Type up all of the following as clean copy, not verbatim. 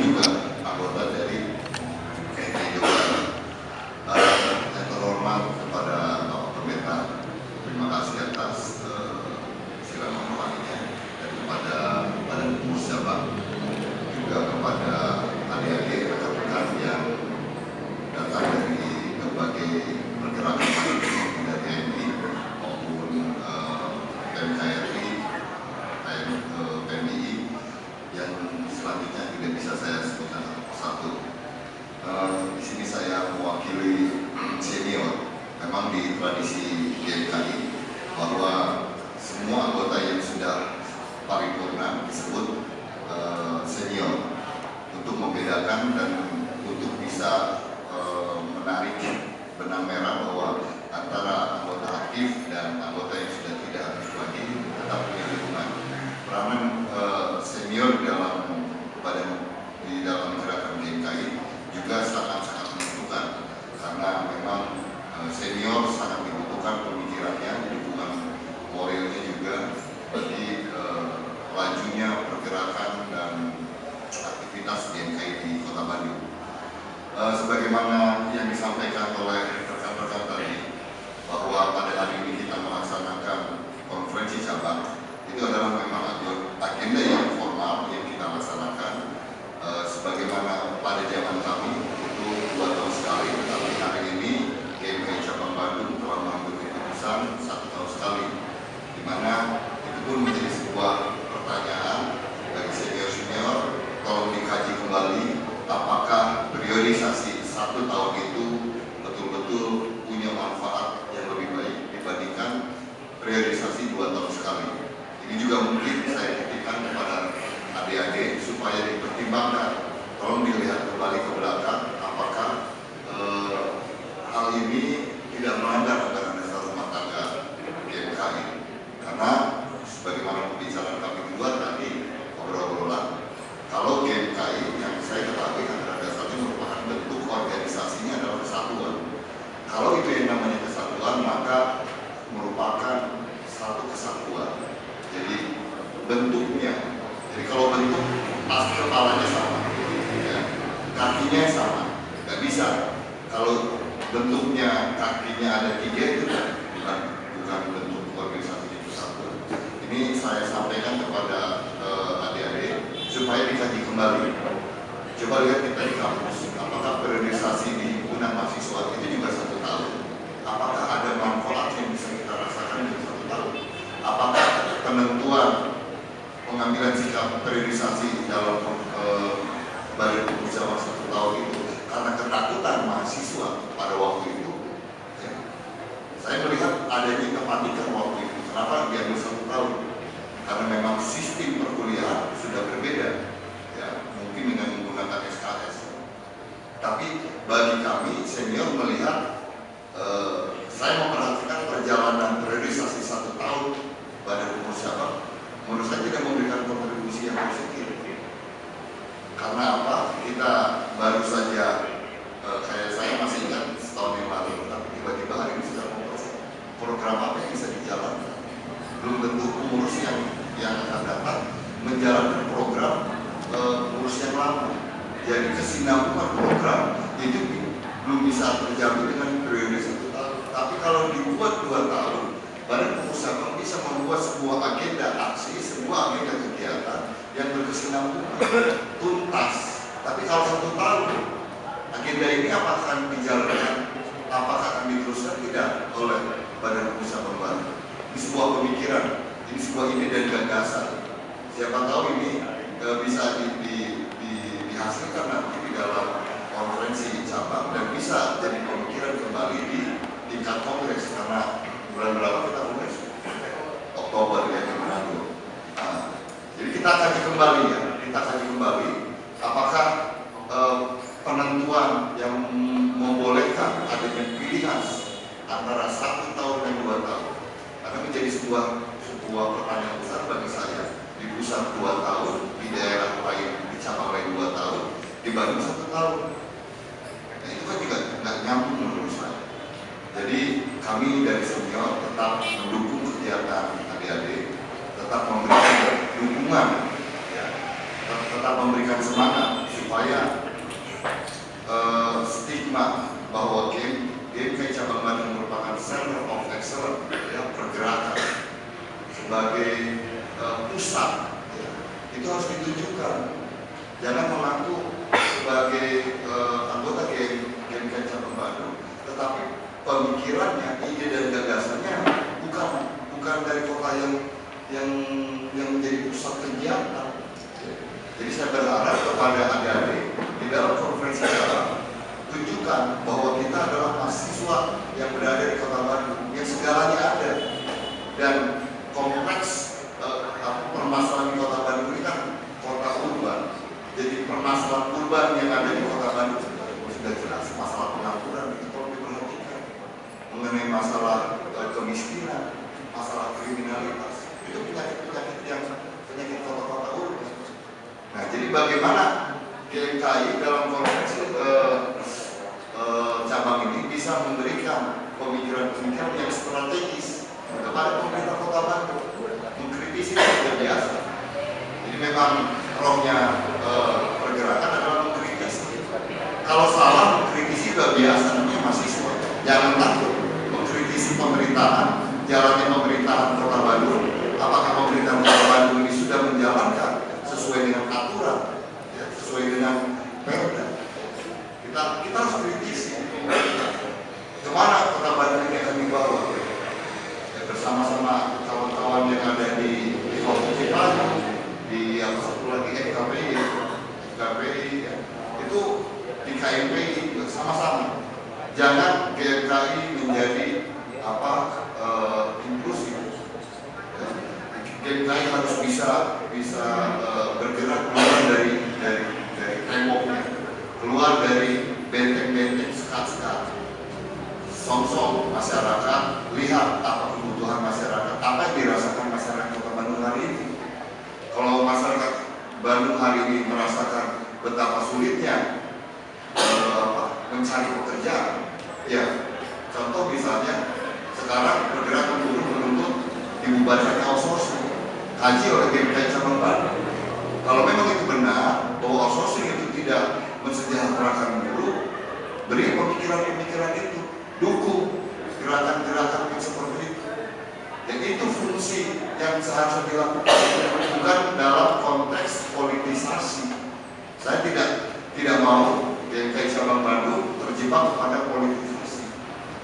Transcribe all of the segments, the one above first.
juga anggota dari KMI juga. Yang terhormat kepada Bapak Pendeta, terima kasih atas silang mengulanginya, dan kepada Badan Pengurus Cabang, juga kepada adik-adik rekan-rekan yang datang dari berbagai pergerakan dari MI maupun PMKRI, PMI yang selanjutnya tidak bisa saya sebutkan satu persatu. Di sini saya mewakili senior. Memang di tradisi GMKI bahwa semua anggota yang sudah paripurna disebut senior, untuk membedakan dan untuk bisa menarik benang merah bahwa antara anggota aktif dan anggota yang sudah tidak aktif lagi tetap punya hubungan. Peranan senior di dalam gerakan GMKI juga sangat-sangat menentukan, karena memang senior sangat dibutuhkan pemikirannya, dukungan moralnya juga bagi lajunya pergerakan dan aktivitas GMKI di Kota Bandung. Sebagaimana yang disampaikan oleh rekan-rekan tadi, bahwa pada hari ini kita melaksanakan konferensi cabang, itu adalah memang agenda yang formal yang kita laksanakan. Sebagaimana pada zaman kami itu 2 tahun sekali, tetapi hari ini GMKI Cabang Bandung telah mengambil keputusan 1 tahun sekali, di mana itu pun menjadi sebuah pertanyaan bagi senior-senior. Tolong dikaji kembali apakah priorisasi 1 tahun itu betul-betul punya manfaat yang lebih baik dibandingkan priorisasi 2 tahun sekali. Ini juga mungkin saya titipkan kepada adik-adik supaya dipertimbangkan. Tolong dilihat kembali ke belakang apakah hal ini tidak melanggar anggaran dasar rumah tangga GMKI. Karena sebagaimana pembicaraan kami di luar tadi, obrolan, kalau GMKI yang saya ketahui anggaran dasarnya merupakan bentuk organisasinya adalah kesatuan. Kalau itu yang namanya kesatuan, maka merupakan satu kesatuan. Jadi bentuknya, jadi kalau bentuk pasti kepalanya sama, ya, kakinya sama, nggak bisa. Kalau bentuknya kakinya ada 3 itu bukan bentuk organisasi itu satu. Ini saya sampaikan kepada adik-adik supaya dikaji kembali. Coba lihat kita di kampus, apakah periodisasi di himpunan mahasiswa itu juga 1 tahun? Apakah ada manfaat yang bisa kita rasakan di 1 tahun? Apakah penentuan pengambilan sikap periodisasi dalam Badan Pengurus Cabang 1 tahun itu karena ketakutan mahasiswa pada waktu itu? Ya. Saya melihat adanya kepanikan waktu itu. Kenapa diambil 1 tahun? Karena memang sistem perkuliahan sudah berbeda, ya, mungkin dengan menggunakan SKS. Tapi bagi kami senior melihat, saya memperhatikan perjalanan periodisasi 1 tahun Badan Pengurus Cabang, menurut saya tidak memberikan kontribusi yang positif. Karena apa? Kita baru saja, kayak saya masih ingat setahun yang lalu, tapi tiba-tiba hari ini sudah program apa yang bisa dijalankan. Belum tentu pengurus yang akan datang menjalankan program pengurus yang lama. Jadi kesinambungan program itu belum bisa terjamin dengan periode 1 tahun. Tapi kalau dibuat 2 tahun, Badan Pengurus Cabang bisa membuat sebuah agenda aksi, sebuah agenda kegiatan yang berkesinambungan, tuntas. Tapi kalau 1 tahun, agenda ini apakah akan dijalankan, apakah akan diteruskan tidak oleh Badan Pengurus Cabang Bandung? Ini sebuah pemikiran, ini sebuah ide dan gagasan. Siapa tahu ini bisa dihasilkan nanti di dalam konferensi cabang dan bisa jadi pemikiran kembali di tingkat kongres. Karena bulan berapa kita kongres? Oktober ya, di Manado. Jadi kita kaji kembali ya, apakah penentuan yang membolehkan adanya pilihan antara 1 tahun dan 2 tahun. Karena menjadi sebuah pertanyaan besar bagi saya. Di pusat 2 tahun, di daerah lain, di cabang lain 2 tahun, dibanding 1 tahun. Nah itu kan juga nggak nyambung menurut saya. Jadi kami dari senior tetap mendukung kegiatan adik-adik, tetap memberikan dukungan, ya, tetap memberikan semangat supaya supaya stigma bahwa GMKI Cabang Bandung merupakan center of excellence, ya, pergerakan sebagai pusat, ya, itu harus ditunjukkan. Jangan mengaku sebagai anggota GMKI Cabang Bandung, tetapi pemikirannya, ide dan gagasannya bukan dari kota yang menjadi pusat kegiatan. Jadi saya berharap kepada adik-adik di dalam konferensi cabang, tunjukkan bahwa kita adalah mahasiswa yang berada di Kota Bandung, yang segalanya ada, dan kompleks permasalahan di Kota Bandung ini kan kota urban. Jadi permasalahan urban yang ada di Kota Bandung sudah jelas, masalah pengangguran itu perlu diperhatikan, mengenai masalah kemiskinan, masalah kriminalitas, itu penyakit-penyakit yang penyakit kota-kota urban. Nah, jadi bagaimana GMKI dalam konferensi cabang ini bisa memberikan pemikiran-pemikiran yang strategis kepada pemerintah Kota Bandung, mengkritisi tidak biasa. Jadi memang rohnya pergerakan adalah mengkritisi. Kalau salah mengkritisi juga biasa, namanya mahasiswa. Jangan takut mengkritisi pemerintahan, jalannya pemerintahan Kota Bandung. Apakah pemerintahan Kota Bandung ini sudah menjalankan sesuai dengan aturan, ya, sesuai dengan perda? Kita harus kritisi. Kemana Kota Bandung ini akan dibawa? Ya, bersama-sama kawan-kawan yang ada di Komisi Cipayu, di yang satu lagi FKPI, ya, itu di KMPI sama-sama. Jangan GMKI menjadi inklusif. GMKI harus bisa bergerak keluar dari temboknya, keluar dari benteng-benteng sekat-sekat. Song-song masyarakat, lihat apa kebutuhan masyarakat, apa yang dirasakan masyarakat Kota Bandung hari ini. Kalau masyarakat Bandung hari ini merasakan betapa sulitnya mencari pekerjaan, ya, contoh misalnya sekarang pergerakan buruh menuntut dibubarkan outsourcing, kaji oleh GMKI Cabang Bandung. Kalau memang itu benar bahwa outsourcing itu tidak mensejahterakan buruh, beri pemikiran-pemikiran itu, dukung gerakan-gerakan yang seperti itu. Dan itu fungsi yang seharusnya dilakukan, bukan dalam konteks politisasi. Saya tidak mau GMKI Cabang Bandung terjebak kepada politisasi,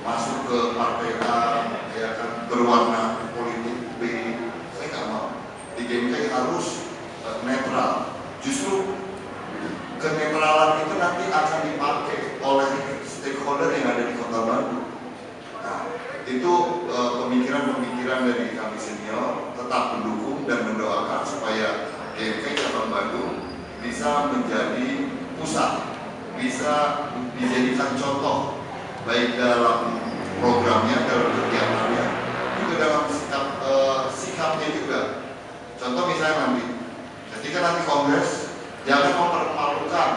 masuk ke partai A, ya kan, berwarna politik B. Saya nggak mau. Di GMKI harus netral. Justru kenetralan itu nanti akan dipakai oleh stakeholder yang ada di Kota Bandung. Nah, itu pemikiran-pemikiran dari kami senior, tetap mendukung dan mendoakan supaya GMKI Cabang Bandung bisa menjadi pusat, bisa dijadikan contoh baik dalam programnya, dalam kegiatannya, juga dalam sikapnya juga. Contoh misalnya nanti, ketika nanti kongres, jangan mempermalukan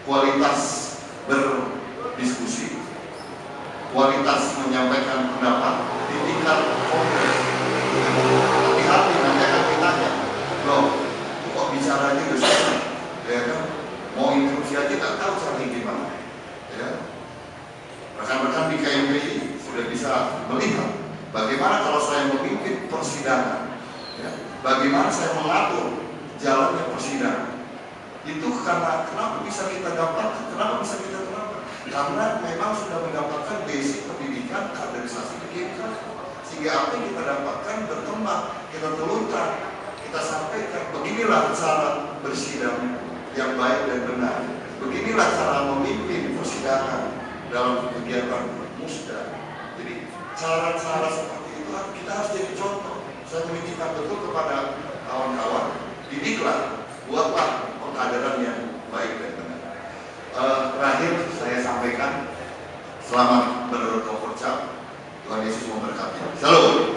kualitas berdiskusi, kualitas menyampaikan pendapat di tingkat kongres. Hati-hati, nanti akan ditanya, loh, kok bicaranya udah susah, ya kan? Mau instruksi aja nggak tahu caranya gimana, ya. Rekan-rekan di KMPI sudah bisa melihat bagaimana kalau saya memimpin persidangan, ya, bagaimana saya mengatur jalannya persidangan. Itu karena kenapa bisa kita dapatkan, kenapa bisa kita terapkan? Karena memang sudah mendapatkan basic pendidikan kaderisasi pendidikan, sehingga apa yang kita dapatkan berkembang, kita telurkan, kita sampaikan. Beginilah cara bersidang yang baik dan benar. Beginilah cara memimpin persidangan dalam kegiatan musda. Jadi cara-cara seperti itu kita harus jadi contoh. Saya menitipkan betul kepada kawan-kawan, didiklah, buatlah pengkaderan yang baik dan benar. Terakhir saya sampaikan, selamat berkoforcap. Tuhan Yesus memberkati. Salam.